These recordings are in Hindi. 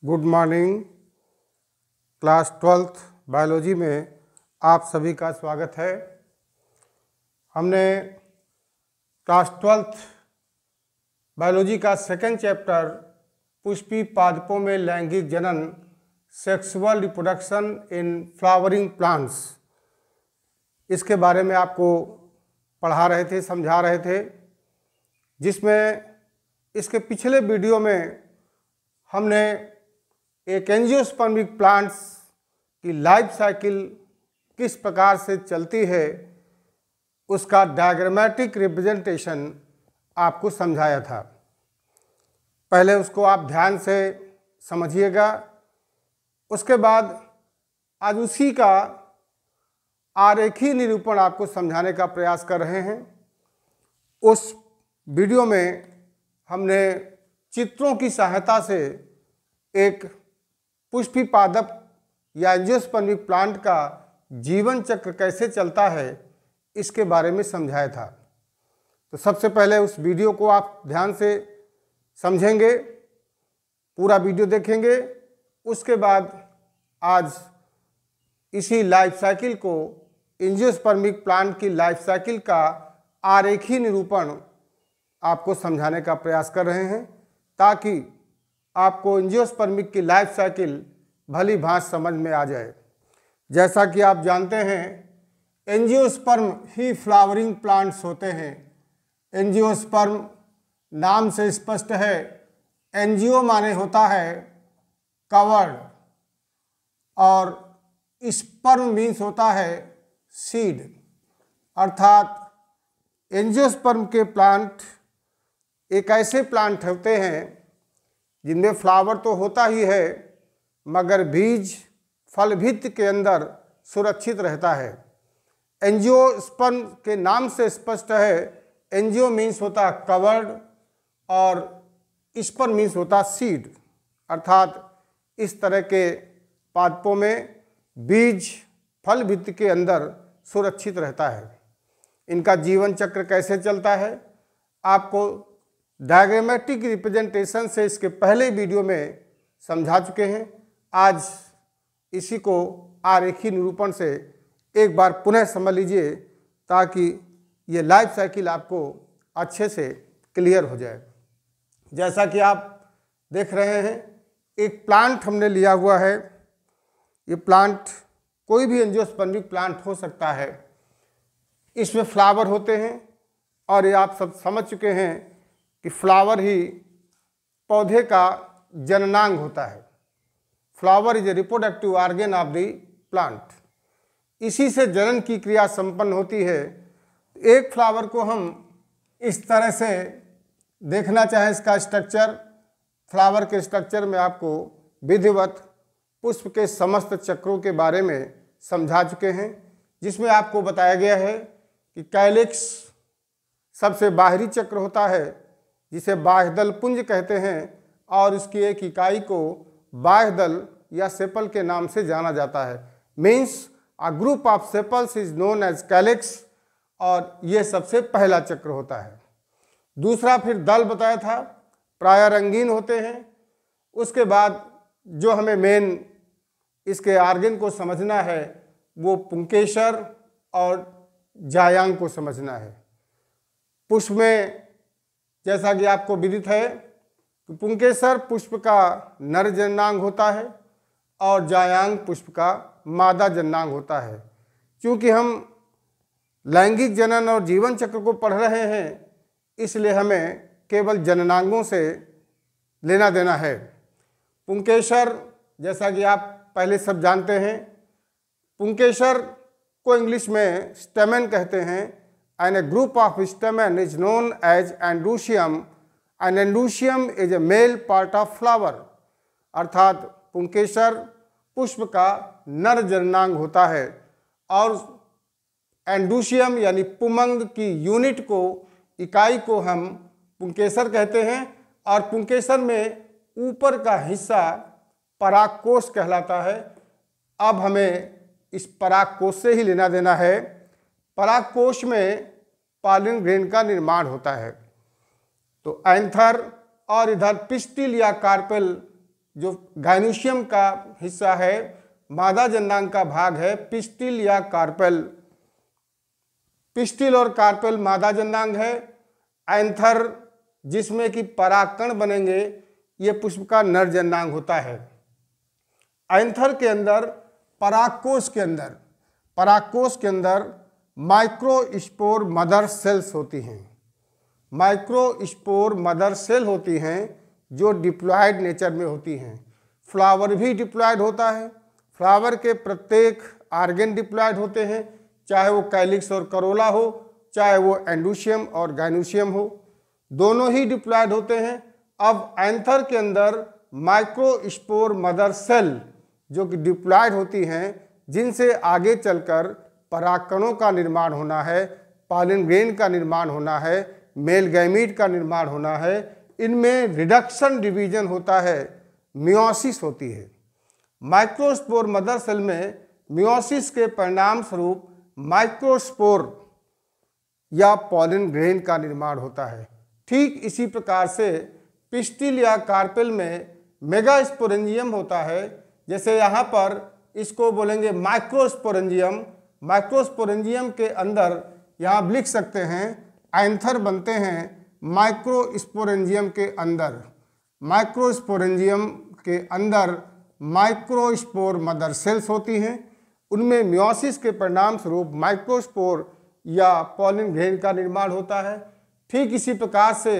Good morning. Class 12th biology में आप सभी का स्वागत है। हमने क्लास 12th बायोलॉजी का सेकंड चैप्टर पुष्पी पादपों में लैंगिक जनन sexual reproduction in flowering plants, इसके बारे में आपको पढ़ा रहे थे, समझा रहे थे, जिसमें इसके पिछले वीडियो में हमने एक एंजियोस्पर्मिक प्लांट्स की लाइफ साइकिल किस प्रकार से चलती है उसका डायग्रामेटिक रिप्रेजेंटेशन आपको समझाया था। पहले उसको आप ध्यान से समझिएगा। उसके बाद आज उसी का आरेखी निरूपण आपको समझाने का प्रयास कर रहे हैं। उस वीडियो में हमने चित्रों की सहायता से एक पुष्पी पादप या एंजियोस्पर्मिक प्लांट का जीवन चक्र कैसे चलता है इसके बारे में समझाया था। तो सबसे पहले उस वीडियो को आप ध्यान से समझेंगे, पूरा वीडियो देखेंगे। उसके बाद आज इसी लाइफ साइकिल को, एंजियोस्पर्मिक प्लांट की लाइफ साइकिल का आरेखी निरूपण आपको समझाने का प्रयास कर रहे हैं, ताकि आपको एंजियोस्पर्मिक की लाइफ साइकिल भली भांति समझ में आ जाए। जैसा कि आप जानते हैं, एंजियोस्पर्म ही फ्लावरिंग प्लांट्स होते हैं। एंजियोस्पर्म नाम से स्पष्ट है। एंजियो माने होता है कवर्ड और स्पर्म मीन्स होता है सीड, अर्थात एंजियोस्पर्म के प्लांट एक ऐसे प्लांट होते हैं जिनमें फ्लावर तो होता ही है, मगर बीज फल भित्ति के अंदर सुरक्षित रहता है। एंजियोस्पर्म के नाम से स्पष्ट है। एंजियो मीन्स होता है कवर्ड और स्पर्म मीन्स होता सीड, अर्थात इस तरह के पादपों में बीज फल भित्ति के अंदर सुरक्षित रहता है। इनका जीवन चक्र कैसे चलता है आपको डायग्रामेटिक रिप्रेजेंटेशन से इसके पहले वीडियो में समझा चुके हैं। आज इसी को आरेखी निरूपण से एक बार पुनः समझ लीजिए, ताकि ये लाइफ साइकिल आपको अच्छे से क्लियर हो जाए। जैसा कि आप देख रहे हैं, एक प्लांट हमने लिया हुआ है। ये प्लांट कोई भी एंजियोस्पर्मिक प्लांट हो सकता है। इसमें फ्लावर होते हैं और ये आप सब समझ चुके हैं कि फ्लावर ही पौधे का जननांग होता है। Flower is a reproductive organ of the plant. इसी से जनन की क्रिया संपन्न होती है। एक फ्लावर को हम इस तरह से देखना चाहें, इसका स्ट्रक्चर, फ्लावर के स्ट्रक्चर में आपको विधिवत पुष्प के समस्त चक्रों के बारे में समझा चुके हैं, जिसमें आपको बताया गया है कि कैलिक्स सबसे बाहरी चक्र होता है, जिसे बाह्यदल पुंज कहते हैं, और इसकी एक इकाई को बाह्यदल या सेपल के नाम से जाना जाता है। Means a group of sepals is known as calyx, और ये सबसे पहला चक्र होता है। दूसरा फिर दल बताया था, प्राय रंगीन होते हैं। उसके बाद जो हमें मेन इसके आर्गन को समझना है वो पुंकेसर और जायांग को समझना है। पुष्प में जैसा कि आपको विदित है कि पुंकेसर पुष्प का नर जननांग होता है और जायांग पुष्प का मादा जननांग होता है। क्योंकि हम लैंगिक जनन और जीवन चक्र को पढ़ रहे हैं, इसलिए हमें केवल जननांगों से लेना देना है। पुंकेसर, जैसा कि आप पहले सब जानते हैं, पुंकेसर को इंग्लिश में स्टेमेन कहते हैं। And a group of stamen is known as androecium, and androecium is a male part of flower। अर्थात पुंकेसर पुष्प का नर जननांग होता है और एंड्रोशियम यानी पुमंग की यूनिट को, इकाई को हम पुंकेसर कहते हैं। और पुंकेसर में ऊपर का हिस्सा परागकोश कहलाता है। अब हमें इस परागकोश से ही लेना देना है। परागकोश में पॉलन ग्रेन का निर्माण होता है। तो एंथर और इधर पिस्टिल या कार्पेल जो गाइनोशियम का हिस्सा है, मादा जननांग का भाग है पिस्टिल या कार्पेल। पिस्टिल और कार्पेल मादा जननांग है। एंथर जिसमें कि परागकण बनेंगे, ये पुष्प का नर जननांग होता है। एंथर के अंदर परागकोश के अंदर माइक्रोस्पोर मदर सेल्स होती हैं। माइक्रोस्पोर मदर सेल होती हैं जो डिप्लॉयड नेचर में होती हैं। फ्लावर भी डिप्लॉयड होता है। फ्लावर के प्रत्येक आर्गन डिप्लॉयड होते हैं, चाहे वो कैलिक्स और करोला हो, चाहे वो एंडोशियम और गाइनोशियम हो, दोनों ही डिप्लॉयड होते हैं। अब एंथर के अंदर माइक्रोस्पोर मदर सेल जो कि डिप्लॉयड होती हैं, जिनसे आगे चलकर परागकणों का निर्माण होना है, पॉलन ग्रेन का निर्माण होना है, मेल गैमीट का निर्माण होना है। इनमें रिडक्शन डिवीजन होता है, मियोसिस होती है। माइक्रोस्पोर मदर सेल में मियोसिस के परिणाम स्वरूप माइक्रोस्पोर या पॉलन ग्रेन का निर्माण होता है। ठीक इसी प्रकार से पिस्टिल या कार्पेल में मेगास्पोरेंजियम होता है। जैसे यहाँ पर इसको बोलेंगे माइक्रोस्पोरेंजियम। माइक्रोस्पोरेंजियम के अंदर यहाँ लिख सकते हैं एंथर बनते हैं माइक्रोस्पोरेंजियम के अंदर। माइक्रोस्पोरेंजियम के अंदर माइक्रोस्पोर मदर सेल्स होती हैं। उनमें मियोसिस के परिणाम स्वरूप माइक्रोस्पोर या पॉलन ग्रेन का निर्माण होता है। ठीक इसी प्रकार से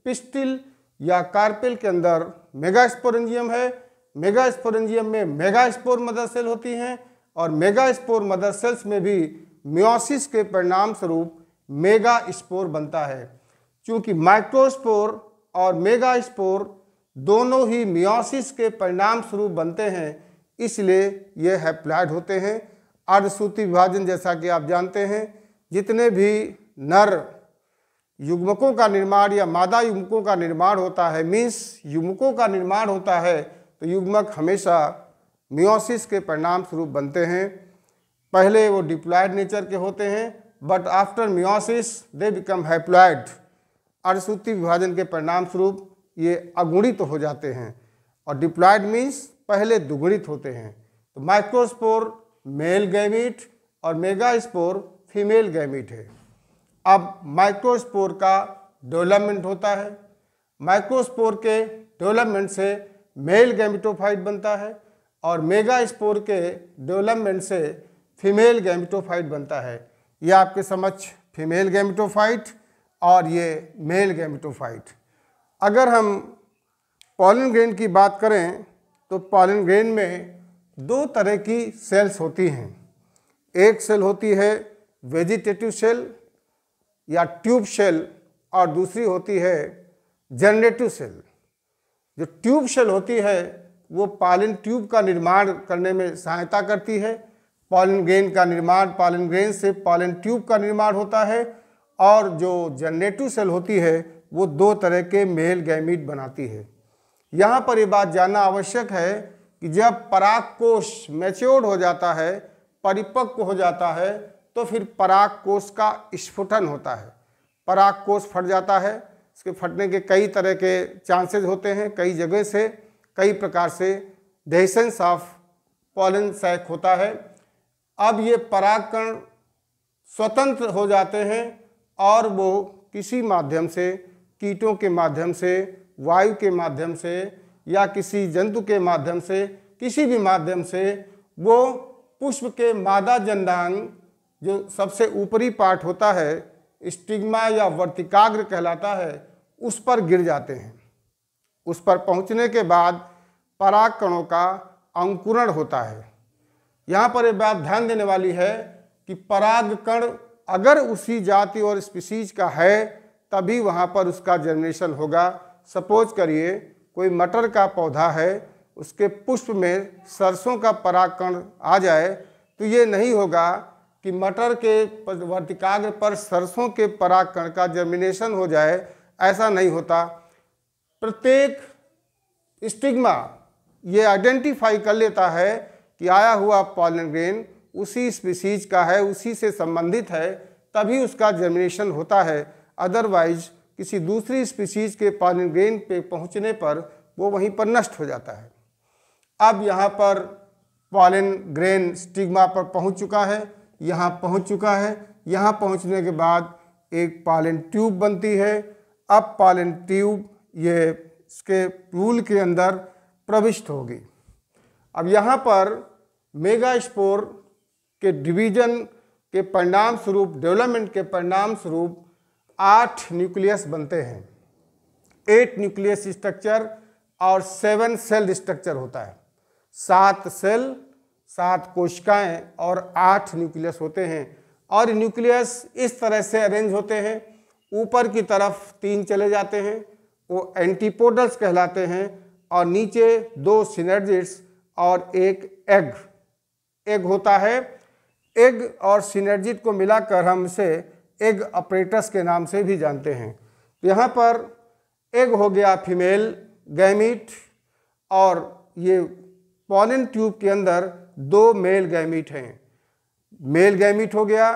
पिस्टिल या कार्पेल के अंदर मेगास्पोरेंजियम है। मेगास्पोरेंजियम में मेगास्पोर मदर सेल होती हैं और मेगास्पोर मदर सेल्स में भी मियोसिस के परिणाम स्वरूप मेगास्पोर बनता है। क्योंकि माइक्रोस्पोर और मेगास्पोर दोनों ही मियोसिस के परिणाम स्वरूप बनते हैं, इसलिए ये हैप्लॉयड होते हैं। अर्धसूत्रीय विभाजन जैसा कि आप जानते हैं, जितने भी नर युग्मकों का निर्माण या मादा युग्मकों का निर्माण होता है, मीन्स युग्मकों का निर्माण होता है, तो युग्मक हमेशा मियोसिस के परिणाम स्वरूप बनते हैं। पहले वो डिप्लॉयड नेचर के होते हैं, but after meiosis they become haploid. अर्धसूत्रीय विभाजन के परिणाम स्वरूप ये अगुणित हो जाते हैं और डिप्लॉयड मीन्स पहले दुगुणित होते हैं। तो माइक्रोस्पोर मेल गैमीट और मेगास्पोर फीमेल गैमीट है। अब माइक्रोस्पोर का डेवलपमेंट होता है। माइक्रोस्पोर के डेवलपमेंट से मेल गैमेटोफाइट बनता है और मेगास्पोर के डेवलपमेंट से फीमेल गैमेटोफाइट बनता है। यह आपके समक्ष फीमेल गैमेटोफाइट और ये मेल गैमेटोफाइट। अगर हम पॉलन ग्रेन की बात करें तो पॉलन ग्रेन में दो तरह की सेल्स होती हैं। एक सेल होती है वेजिटेटिव सेल या ट्यूब सेल और दूसरी होती है जनरेटिव सेल। जो ट्यूब सेल होती है वो पॉलन ट्यूब का निर्माण करने में सहायता करती है। पॉलन ग्रेन का निर्माण, पॉलन ग्रेन से पॉलन ट्यूब का निर्माण होता है। और जो जनरेटिव सेल होती है वो दो तरह के मेल गैमीट बनाती है। यहाँ पर ये बात जानना आवश्यक है कि जब परागकोश मैच्योर्ड हो जाता है, परिपक्व हो जाता है, तो फिर परागकोश का स्फुटन होता है। परागकोश फट जाता है। इसके फटने के कई तरह के चांसेस होते हैं, कई जगह से, कई प्रकार से डेसेंस ऑफ पॉलन सैक होता है। अब ये परागकण स्वतंत्र हो जाते हैं और वो किसी माध्यम से, कीटों के माध्यम से, वायु के माध्यम से या किसी जंतु के माध्यम से, किसी भी माध्यम से वो पुष्प के मादा जननांग जो सबसे ऊपरी पार्ट होता है, स्टिग्मा या वर्तिकाग्र कहलाता है, उस पर गिर जाते हैं। उस पर पहुंचने के बाद परागकणों का अंकुरण होता है। यहाँ पर एक बात ध्यान देने वाली है कि परागकण अगर उसी जाति और स्पीसीज का है तभी वहाँ पर उसका जर्मिनेशन होगा। सपोज करिए कोई मटर का पौधा है, उसके पुष्प में सरसों का परागकण आ जाए तो ये नहीं होगा कि मटर के वर्तिकाग्र पर सरसों के परागकण का जर्मिनेशन हो जाए, ऐसा नहीं होता। प्रत्येक स्टिग्मा ये आइडेंटिफाई कर लेता है कि आया हुआ पॉलन ग्रेन उसी स्पीसीज का है, उसी से संबंधित है, तभी उसका जर्मिनेशन होता है। अदरवाइज किसी दूसरी स्पीसीज के पॉलन ग्रेन पे पहुंचने पर वो वहीं पर नष्ट हो जाता है। अब यहाँ पर पॉलन ग्रेन स्टिग्मा पर पहुँच चुका है, यहाँ पहुँच चुका है। यहाँ पहुँचने के बाद एक पॉलन ट्यूब बनती है। अब पॉलन ट्यूब ये इसके प्यूल के अंदर प्रविष्ट होगी। अब यहाँ पर मेगास्पोर के डिवीजन के परिणाम स्वरूप, डेवलपमेंट के परिणाम स्वरूप 8 न्यूक्लियस बनते हैं। 8 न्यूक्लियस स्ट्रक्चर और 7 सेल स्ट्रक्चर होता है। 7 सेल, 7 कोशिकाएं और 8 न्यूक्लियस होते हैं। और न्यूक्लियस इस तरह से अरेंज होते हैं, ऊपर की तरफ 3 चले जाते हैं, वो एंटीपोडल्स कहलाते हैं, और नीचे 2 सिनर्जिड्स और एक एग होता है। एग और सिनर्जिड को मिलाकर हम इसे एग अपरेटस के नाम से भी जानते हैं। यहाँ पर एग हो गया फीमेल गैमीट, और ये पॉलन ट्यूब के अंदर 2 मेल गैमीट हैं। मेल गैमीट हो गया,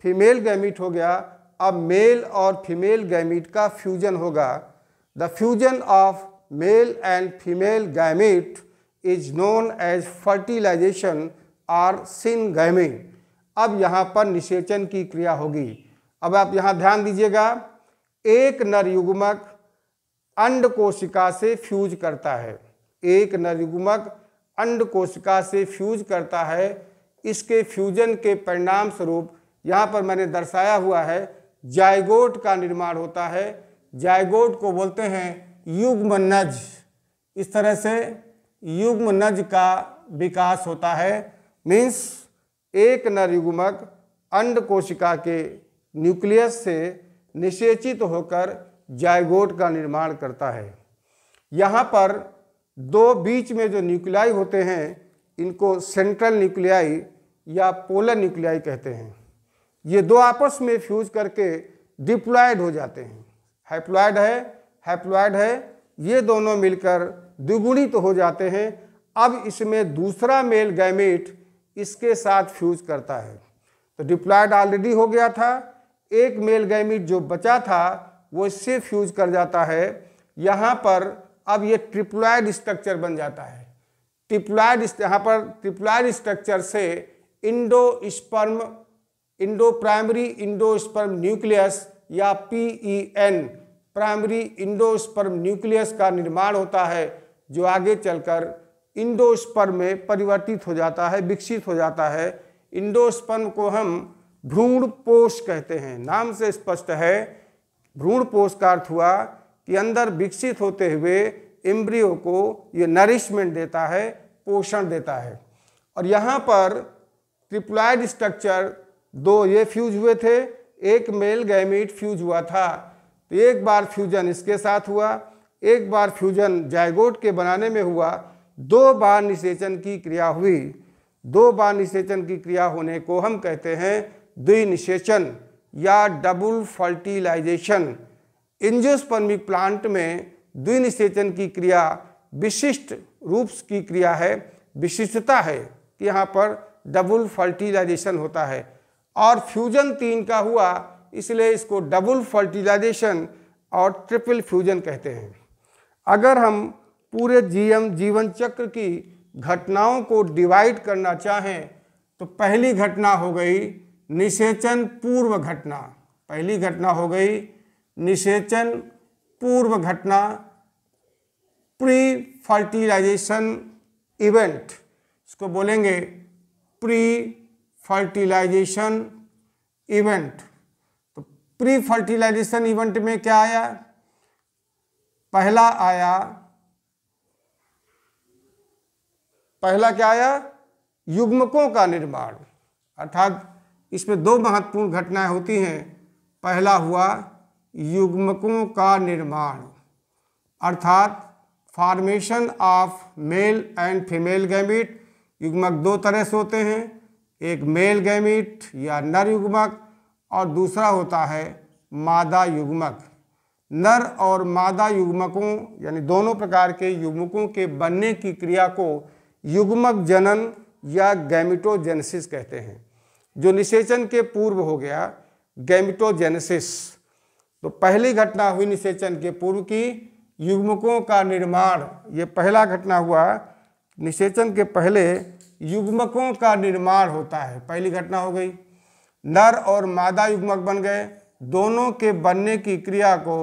फीमेल गैमीट हो गया। अब मेल और फीमेल गैमीट का फ्यूजन होगा। The fusion of male and female gamete is known as fertilization और सिनगैमी। अब यहाँ पर निषेचन की क्रिया होगी। अब आप यहाँ ध्यान दीजिएगा, एक नर युग्मक अंड कोशिका से फ्यूज करता है। एक नर युग्मक अंड कोशिका से फ्यूज करता है। इसके फ्यूजन के परिणाम स्वरूप यहाँ पर मैंने दर्शाया हुआ है, जायगोट का निर्माण होता है। जायगोट को बोलते हैं युग्मनज। इस तरह से युग्मनज का विकास होता है। मीन्स एक नर युग्मक अंड कोशिका के न्यूक्लियस से निषेचित होकर जायगोट का निर्माण करता है। यहाँ पर 2 बीच में जो न्यूक्लियाई होते हैं, इनको सेंट्रल न्यूक्लियाई या पोलर न्यूक्लियाई कहते हैं। ये 2 आपस में फ्यूज करके डिप्लॉयड हो जाते हैं। हैप्लॉयड है, ये दोनों मिलकर द्विगुणित तो हो जाते हैं। अब इसमें दूसरा मेल गैमेट इसके साथ फ्यूज करता है। तो डिप्लॉयड ऑलरेडी हो गया था, एक मेल गैमेट जो बचा था वो इससे फ्यूज कर जाता है। यहाँ पर अब ये ट्रिप्लॉयड स्ट्रक्चर बन जाता है। यहाँ पर ट्रिप्लॉयड स्ट्रक्चर से इंडो प्राइमरी इंडोस्पर्म न्यूक्लियस या PEN प्राइमरी इंडोस्पर्म न्यूक्लियस का निर्माण होता है, जो आगे चलकर इंडोस्पर्म में परिवर्तित हो जाता है, विकसित हो जाता है। इंडोस्पर्म को हम भ्रूणपोष कहते हैं। नाम से स्पष्ट है, भ्रूणपोष का अर्थ हुआ कि अंदर विकसित होते हुए एम्ब्रियो को ये नरिशमेंट देता है, पोषण देता है। और यहाँ पर ट्रिप्लॉयड स्ट्रक्चर 2 ये फ्यूज हुए थे, एक मेल गैमीट फ्यूज हुआ था। तो एक बार फ्यूजन इसके साथ हुआ, एक बार फ्यूजन जायगोट के बनाने में हुआ, 2 बार निषेचन की क्रिया हुई। 2 बार निषेचन की क्रिया होने को हम कहते हैं द्विनिषेचन या डबल फर्टिलाइजेशन। एंजियोस्पर्मिक प्लांट में द्विनिषेचन की क्रिया विशिष्ट रूप की क्रिया है, विशिष्टता है कि यहाँ पर डबल फर्टिलाइजेशन होता है। और फ्यूजन 3 का हुआ, इसलिए इसको डबल फर्टिलाइजेशन और ट्रिपल फ्यूजन कहते हैं। अगर हम पूरे जीवन चक्र की घटनाओं को डिवाइड करना चाहें तो पहली घटना हो गई निषेचन पूर्व घटना। पहली घटना हो गई निषेचन पूर्व घटना, प्री फर्टिलाइजेशन इवेंट, इसको बोलेंगे प्री फर्टिलाइजेशन इवेंट। तो प्री फर्टिलाइजेशन इवेंट में क्या आया? पहला क्या आया? युग्मकों का निर्माण। अर्थात इसमें 2 महत्वपूर्ण घटनाएं होती हैं। पहला हुआ युग्मकों का निर्माण, अर्थात formation of male and female gamete. युग्मक 2 तरह से होते हैं, एक मेल गैमीट या नर युग्मक और दूसरा होता है मादा युग्मक। नर और मादा युग्मकों यानी दोनों प्रकार के युग्मकों के बनने की क्रिया को युग्मक जनन या गैमिटोजेनेसिस कहते हैं। जो निषेचन के पूर्व हो गया गैमिटोजेनेसिस। तो पहली घटना हुई निषेचन के पूर्व की युग्मकों का निर्माण। ये पहला घटना हुआ निषेचन के पहले युग्मकों का निर्माण होता है। पहली घटना हो गई, नर और मादा युग्मक बन गए, दोनों के बनने की क्रिया को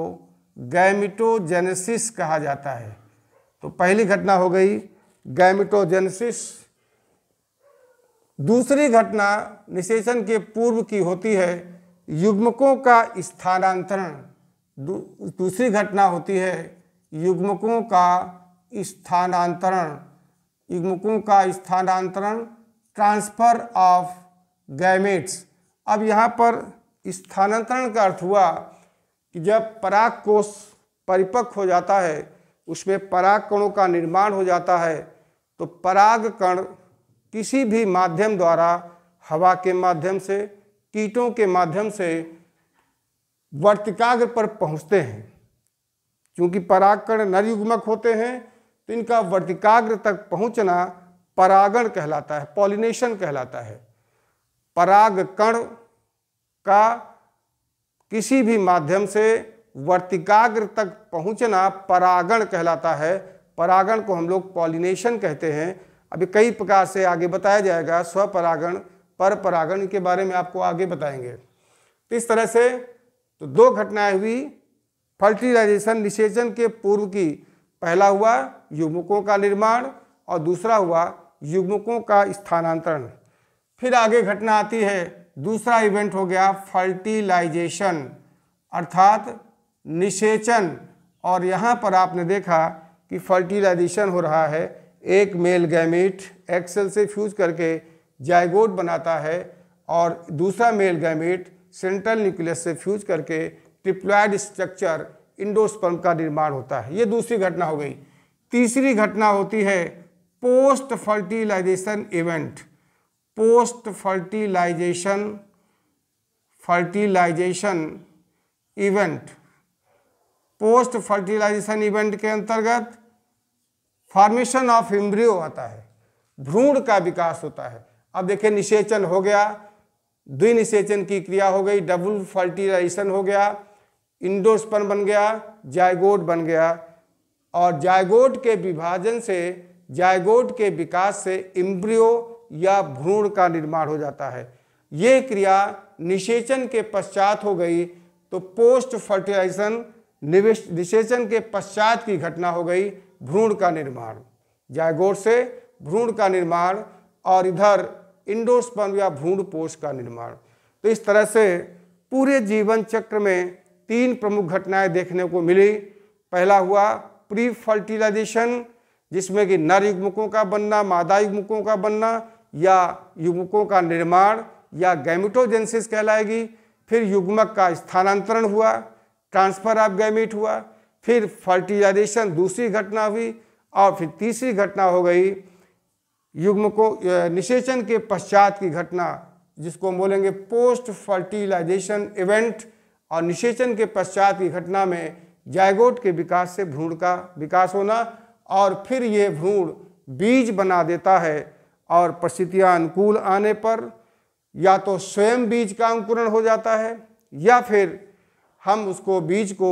गैमेटोजेनेसिस कहा जाता है। तो पहली घटना हो गई गैमेटोजेनेसिस। दूसरी घटना निषेचन के पूर्व की होती है युग्मकों का स्थानांतरण। दूसरी घटना होती है युग्मकों का स्थानांतरण, युग्मकों का स्थानांतरण, ट्रांसफर ऑफ गैमेट्स। अब यहाँ पर स्थानांतरण का अर्थ हुआ कि जब पराग कोश परिपक्व हो जाता है, उसमें पराग कणों का निर्माण हो जाता है, तो पराग कण किसी भी माध्यम द्वारा, हवा के माध्यम से, कीटों के माध्यम से वर्तिकाग्र पर पहुँचते हैं। क्योंकि परागकण नर युग्मक होते हैं तो इनका वर्तिकाग्र तक पहुँचना परागण कहलाता है, पॉलिनेशन कहलाता है। पराग कण का किसी भी माध्यम से वर्तिकाग्र तक पहुंचना परागण कहलाता है। परागण को हम लोग पॉलिनेशन कहते हैं। अभी कई प्रकार से आगे बताया जाएगा, स्वपरागण, परपरागण, के बारे में आपको आगे बताएंगे। तो इस तरह से तो दो घटनाएं हुई फर्टिलाइजेशन निषेचन के पूर्व की। पहला हुआ युग्मकों का निर्माण और दूसरा हुआ युग्मकों का स्थानांतरण। फिर आगे घटना आती है, दूसरा इवेंट हो गया फर्टिलाइजेशन अर्थात निषेचन। और यहाँ पर आपने देखा कि फर्टिलाइजेशन हो रहा है, एक मेल गैमीट एग सेल से फ्यूज करके जाइगोट बनाता है और दूसरा मेल गैमीट सेंट्रल न्यूक्लियस से फ्यूज करके ट्रिप्लॉइड स्ट्रक्चर इंडोस्पर्म का निर्माण होता है। ये दूसरी घटना हो गई। तीसरी घटना होती है post fertilization event. Post fertilization event, post fertilization event के अंतर्गत फॉर्मेशन ऑफ एम्ब्रियो आता है, भ्रूण का विकास होता है। अब देखिए निषेचन हो गया, द्विनिषेचन की क्रिया हो गई, डबल फर्टिलाइजेशन हो गया, इंडोस्पर्म बन गया, जाइगोट बन गया और जाइगोट के विभाजन से, जाइगोट के विकास से एम्ब्रियो या भ्रूण का निर्माण हो जाता है। ये क्रिया निषेचन के पश्चात हो गई। तो पोस्ट फर्टिलाइजेशन निषेचन के पश्चात की घटना हो गई भ्रूण का निर्माण, जाइगोट से भ्रूण का निर्माण और इधर इंडोस्पर्म या भ्रूणपोष का निर्माण। तो इस तरह से पूरे जीवन चक्र में तीन प्रमुख घटनाएं देखने को मिली। पहला हुआ प्री फर्टिलाइजेशन, जिसमें कि नर युग्मकों का बनना, मादा युग्मकों का बनना या युग्मकों का निर्माण या गैमेटोजेनेसिस कहलाएगी। फिर युग्मक का स्थानांतरण हुआ, ट्रांसफर ऑफ गैमीट हुआ। फिर फर्टिलाइजेशन दूसरी घटना हुई और फिर तीसरी घटना हो गई युग्मकों निषेचन के पश्चात की घटना, जिसको बोलेंगे पोस्ट फर्टिलाइजेशन इवेंट। और निषेचन के पश्चात की घटना में जाइगोट के विकास से भ्रूण का विकास होना और फिर ये भ्रूण बीज बना देता है और परिस्थितियां अनुकूल आने पर या तो स्वयं बीज का अंकुरण हो जाता है या फिर हम उसको बीज को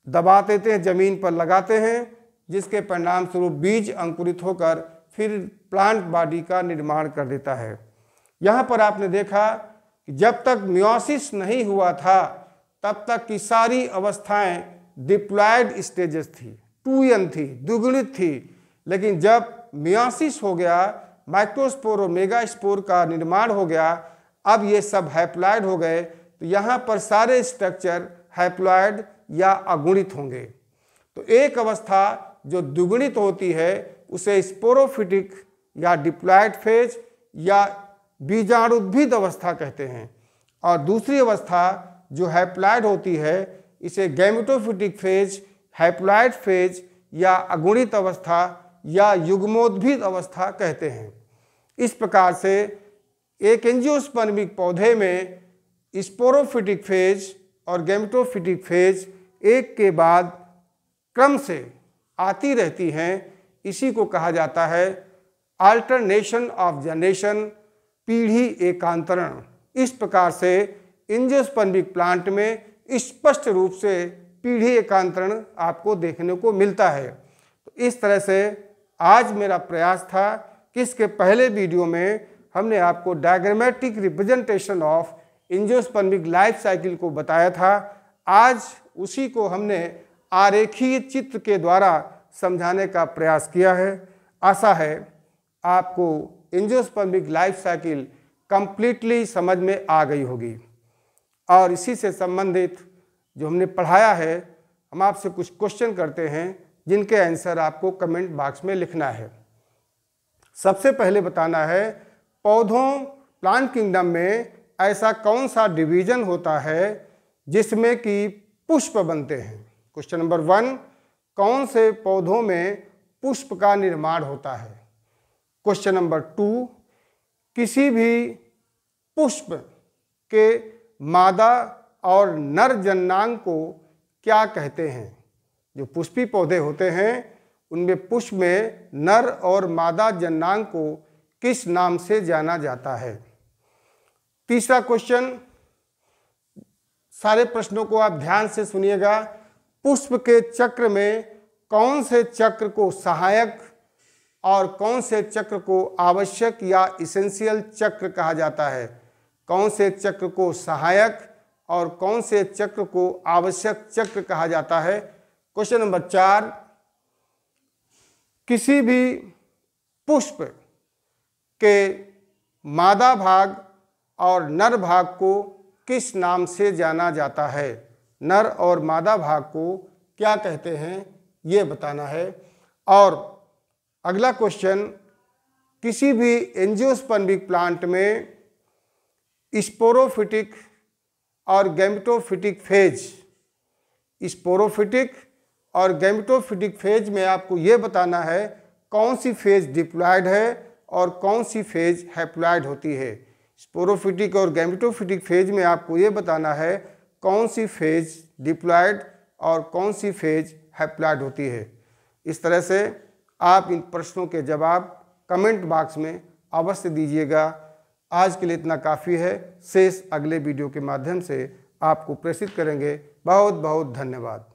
दबा देते हैं, जमीन पर लगाते हैं, जिसके परिणाम स्वरूप बीज अंकुरित होकर फिर प्लांट बॉडी का निर्माण कर देता है। यहाँ पर आपने देखा कि जब तक मियोसिस नहीं हुआ था तब तक की सारी अवस्थाएं डिप्लॉयड स्टेजेस थी, 2n थी, द्विगुणित थी। लेकिन जब मियोसिस हो गया, माइक्रोस्पोर और मेगास्पोर का निर्माण हो गया, अब ये सब हैप्लॉयड हो गए। तो यहाँ पर सारे स्ट्रक्चर हैप्लॉयड या अगुणित होंगे। तो एक अवस्था जो द्विगुणित होती है उसे स्पोरोफिटिक या डिप्लॉयड फेज या बीजाणुद्भिद अवस्था कहते हैं, और दूसरी अवस्था जो हैप्लॉयड होती है इसे गैमेटोफिटिक फेज, हैप्लॉयड फेज या अगुणित अवस्था या युग्मोद्भिद अवस्था कहते हैं। इस प्रकार से एक एंजियोस्पर्मिक पौधे में स्पोरोफिटिक फेज और गैमेटोफिटिक फेज एक के बाद क्रम से आती रहती हैं। इसी को कहा जाता है अल्टरनेशन ऑफ जनरेशन, पीढ़ी एकांतरण। इस प्रकार से एंजियोस्पर्मिक प्लांट में स्पष्ट रूप से पीढ़ी एकांतरण आपको देखने को मिलता है। तो इस तरह से आज मेरा प्रयास था कि इसके पहले वीडियो में हमने आपको diagrammatic representation of angiospermic life cycle को बताया था। आज उसी को हमने आरेखीय चित्र के द्वारा समझाने का प्रयास किया है। आशा है आपको एंजियोस्पर्मिक लाइफ साइकिल कंप्लीटली समझ में आ गई होगी। और इसी से संबंधित जो हमने पढ़ाया है, हम आपसे कुछ क्वेश्चन करते हैं जिनके आंसर आपको कमेंट बॉक्स में लिखना है। सबसे पहले बताना है, पौधों प्लांट किंगडम में ऐसा कौन सा डिवीजन होता है जिसमें कि पुष्प बनते हैं। क्वेश्चन नंबर 1, कौन से पौधों में पुष्प का निर्माण होता है। क्वेश्चन नंबर 2, किसी भी पुष्प के मादा और नर जननांग को क्या कहते हैं। जो पुष्पी पौधे होते हैं उनमें पुष्प में नर और मादा जननांग को किस नाम से जाना जाता है। तीसरा क्वेश्चन, सारे प्रश्नों को आप ध्यान से सुनिएगा। पुष्प के चक्र में कौन से चक्र को सहायक और कौन से चक्र को आवश्यक या इसेंशियल चक्र कहा जाता है। कौन से चक्र को सहायक और कौन से चक्र को आवश्यक चक्र कहा जाता है। क्वेश्चन नंबर 4, किसी भी पुष्प के मादा भाग और नर भाग को किस नाम से जाना जाता है। नर और मादा भाग को क्या कहते हैं ये बताना है। और अगला क्वेश्चन, किसी भी एंजियोस्पर्मिक प्लांट में स्पोरोफिटिक और गैमेटोफिटिक फेज, स्पोरोफिटिक और गैमेटोफिटिक फेज में आपको ये बताना है कौन सी फेज डिप्लॉयड है और कौन सी फेज हैप्लॉयड होती है। स्पोरोफिटिक और गैमेटोफिटिक फेज में आपको ये बताना है कौन सी फेज डिप्लॉयड और कौन सी फेज हैप्लॉयड होती है। इस तरह से आप इन प्रश्नों के जवाब कमेंट बॉक्स में अवश्य दीजिएगा। आज के लिए इतना काफ़ी है। शेष अगले वीडियो के माध्यम से आपको प्रेषित करेंगे। बहुत बहुत धन्यवाद।